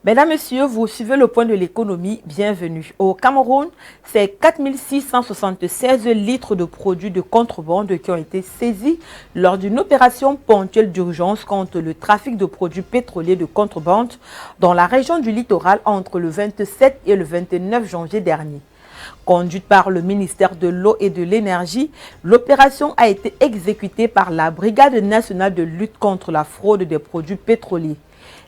Mesdames, Messieurs, vous suivez le point de l'économie, bienvenue. Au Cameroun, c'est 4676 litres de produits de contrebande qui ont été saisis lors d'une opération ponctuelle d'urgence contre le trafic de produits pétroliers de contrebande dans la région du littoral entre le 27 et le 29 janvier dernier. Conduite par le ministère de l'Eau et de l'Énergie, l'opération a été exécutée par la Brigade nationale de lutte contre la fraude des produits pétroliers.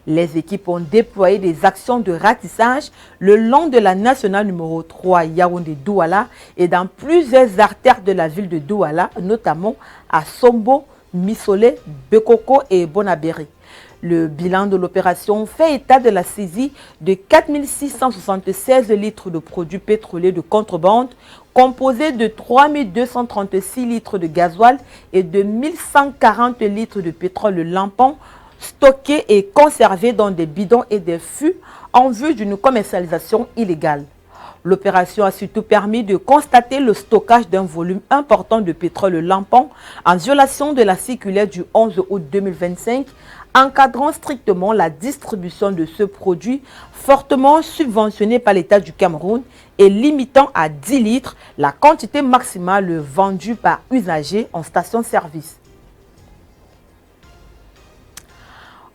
Les équipes ont déployé des actions de ratissage le long de la nationale numéro 3 Yaoundé-Douala et dans plusieurs artères de la ville de Douala, notamment à Sombo, Missolé, Bekoko et Bonabéry. Le bilan de l'opération fait état de la saisie de 4676 litres de produits pétroliers de contrebande, composés de 3236 litres de gasoil et de 1140 litres de pétrole lampant, stockés et conservés dans des bidons et des fûts en vue d'une commercialisation illégale. L'opération a surtout permis de constater le stockage d'un volume important de pétrole lampant en violation de la circulaire du 11 août 2025, encadrant strictement la distribution de ce produit fortement subventionné par l'État du Cameroun et limitant à 10 litres la quantité maximale vendue par usager en station-service.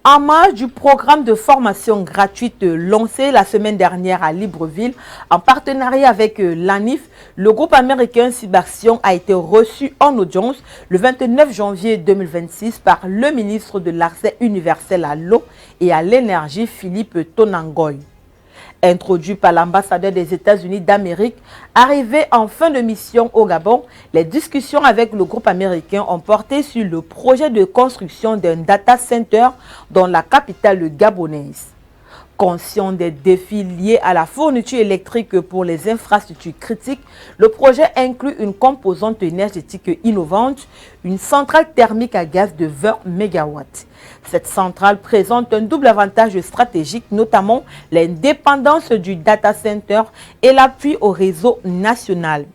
En marge du programme de formation gratuite lancé la semaine dernière à Libreville, en partenariat avec l'ANIF, le groupe américain Cybaction a été reçu en audience le 29 janvier 2026 par le ministre de l'Accès universel à l'eau et à l'énergie, Philippe Tonangoy. Introduit par l'ambassadeur des États-Unis d'Amérique, arrivé en fin de mission au Gabon, les discussions avec le groupe américain ont porté sur le projet de construction d'un data center dans la capitale gabonaise. Conscient des défis liés à la fourniture électrique pour les infrastructures critiques, le projet inclut une composante énergétique innovante, une centrale thermique à gaz de 20 MW. Cette centrale présente un double avantage stratégique, notamment l'indépendance du data center et l'appui au réseau national.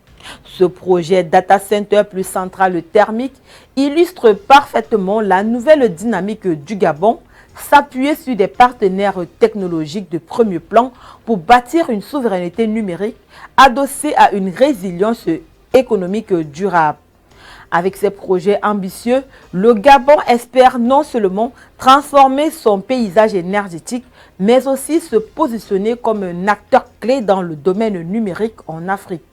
Ce projet data center plus centrale thermique illustre parfaitement la nouvelle dynamique du Gabon, s'appuyer sur des partenaires technologiques de premier plan pour bâtir une souveraineté numérique adossée à une résilience économique durable. Avec ces projets ambitieux, le Gabon espère non seulement transformer son paysage énergétique, mais aussi se positionner comme un acteur clé dans le domaine numérique en Afrique.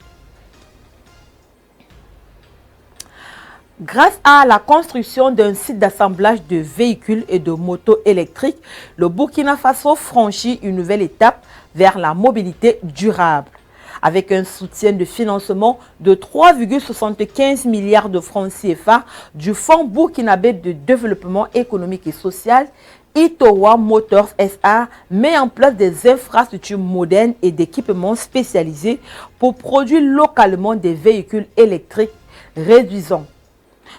Grâce à la construction d'un site d'assemblage de véhicules et de motos électriques, le Burkina Faso franchit une nouvelle étape vers la mobilité durable. Avec un soutien de financement de 3,75 milliards de francs CFA du Fonds burkinabé de développement économique et social, Itowa Motors SA met en place des infrastructures modernes et d'équipements spécialisés pour produire localement des véhicules électriques réduisant.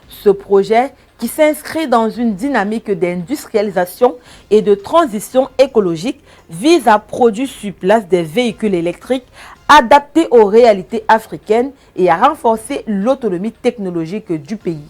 Ce projet, qui s'inscrit dans une dynamique d'industrialisation et de transition écologique, vise à produire sur place des véhicules électriques adaptés aux réalités africaines et à renforcer l'autonomie technologique du pays.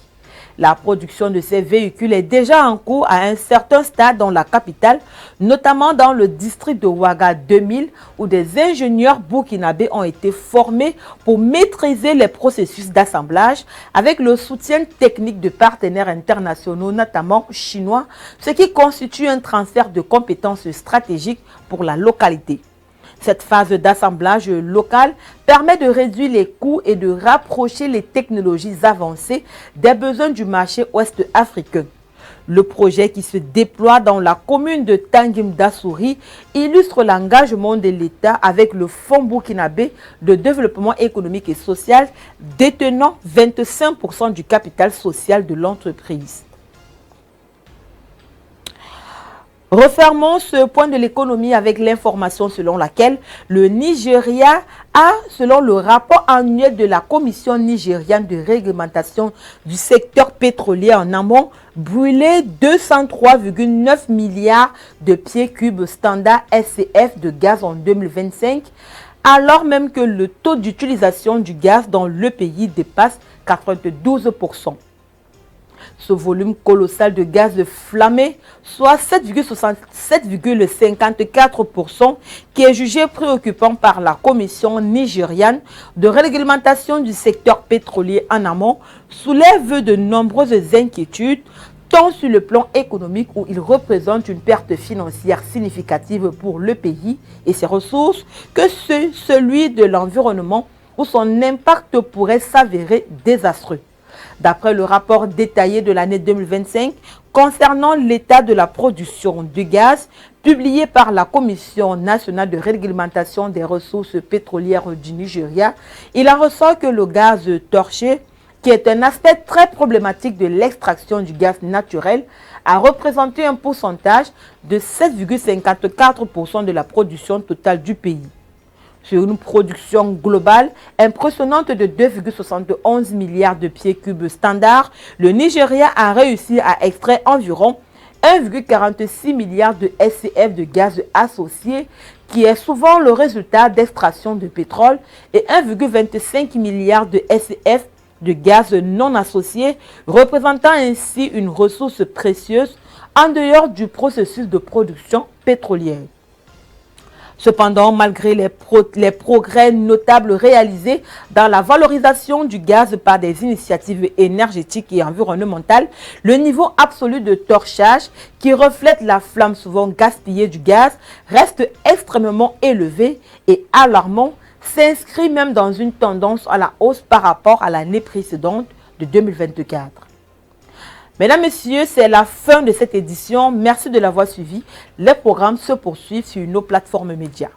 La production de ces véhicules est déjà en cours à un certain stade dans la capitale, notamment dans le district de Ouaga 2000, où des ingénieurs burkinabés ont été formés pour maîtriser les processus d'assemblage avec le soutien technique de partenaires internationaux, notamment chinois, ce qui constitue un transfert de compétences stratégiques pour la localité. Cette phase d'assemblage local permet de réduire les coûts et de rapprocher les technologies avancées des besoins du marché ouest africain. Le projet qui se déploie dans la commune de Tangim Dassouri illustre l'engagement de l'État avec le Fonds burkinabé de développement économique et social détenant 25% du capital social de l'entreprise. Refermons ce point de l'économie avec l'information selon laquelle le Nigeria a, selon le rapport annuel de la Commission nigériane de réglementation du secteur pétrolier en amont, brûlé 203,9 milliards de pieds cubes standard SCF de gaz en 2025, alors même que le taux d'utilisation du gaz dans le pays dépasse 92%. Ce volume colossal de gaz flammé, soit 7,54%, qui est jugé préoccupant par la Commission nigériane de réglementation du secteur pétrolier en amont, soulève de nombreuses inquiétudes, tant sur le plan économique où il représente une perte financière significative pour le pays et ses ressources, que celui de l'environnement où son impact pourrait s'avérer désastreux. D'après le rapport détaillé de l'année 2025 concernant l'état de la production du gaz, publié par la Commission nationale de réglementation des ressources pétrolières du Nigeria, il en ressort que le gaz torché, qui est un aspect très problématique de l'extraction du gaz naturel, a représenté un pourcentage de 7,54% de la production totale du pays. Sur une production globale impressionnante de 2,71 milliards de pieds cubes standards, le Nigeria a réussi à extraire environ 1,46 milliard de SCF de gaz associé, qui est souvent le résultat d'extraction de pétrole, et 1,25 milliard de SCF de gaz non associé, représentant ainsi une ressource précieuse en dehors du processus de production pétrolière. Cependant, malgré les progrès notables réalisés dans la valorisation du gaz par des initiatives énergétiques et environnementales, le niveau absolu de torchage, qui reflète la flamme souvent gaspillée du gaz, reste extrêmement élevé et alarmant, s'inscrit même dans une tendance à la hausse par rapport à l'année précédente de 2024. Mesdames, Messieurs, c'est la fin de cette édition. Merci de l'avoir suivi. Les programmes se poursuivent sur nos plateformes médias.